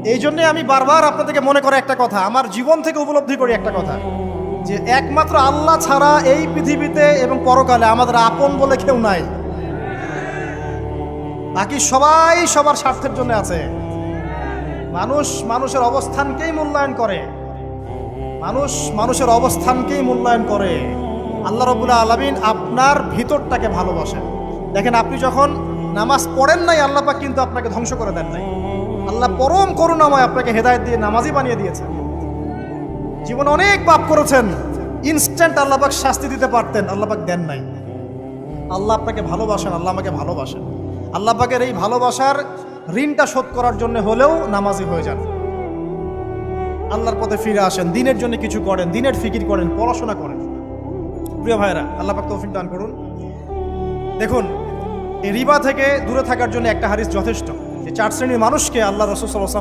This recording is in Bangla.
এই জন্যে আমি বারবার আপনাদেরকে মনে করে একটা কথা, আমার জীবন থেকে উপলব্ধি করি একটা কথা, যে একমাত্র আল্লাহ ছাড়া এই পৃথিবীতে এবং পরকালে আমাদের আপন বলে কেউ নাই। বাকি সবাই সবার স্বার্থের জন্য আছে। মানুষ মানুষের অবস্থানকেই মূল্যায়ন করে, মানুষ মানুষের অবস্থানকেই মূল্যায়ন করে। আল্লাহ রাব্বুল আলামিন আপনার ভিতরটাকে ভালোবাসেন। দেখেন, আপনি যখন নামাজ পড়েন নাই, আল্লাহ পাক কিন্তু আপনাকে ধ্বংস করে দেন নাই। আল্লাহ পরম করুণাময় আপনাকে হেদায়েত দিয়ে নামাজি বানিয়ে দিয়েছেন। জীবনে অনেক পাপ করেছেন, ইনস্ট্যান্ট আল্লাহ পাক শাস্তি দিতে পারতেন, আল্লাহ পাক দেন নাই। আল্লাহ আপনাকে ভালোবাসেন, আল্লাহ আমাকে ভালোবাসেন। আল্লাহ পাকের এই ভালোবাসার ঋণটা শোধ করার জন্য হলেও নামাজি হয়ে যান, আল্লাহর পথে ফিরে আসেন, দিনের জন্য কিছু করেন, দিনের ফিকির করেন, পড়াশোনা করেন। প্রিয় ভাইরা, আল্লাহ পাক তৌফিক দান করুন। দেখুন, এই রিবা থেকে দূরে থাকার জন্য একটা হাদিস যথেষ্ট, যে 4 শ্রেণীর মানুষকে আল্লাহ রাসূল সাল্লাল্লাহু আলাইহি ওয়াসাল্লাম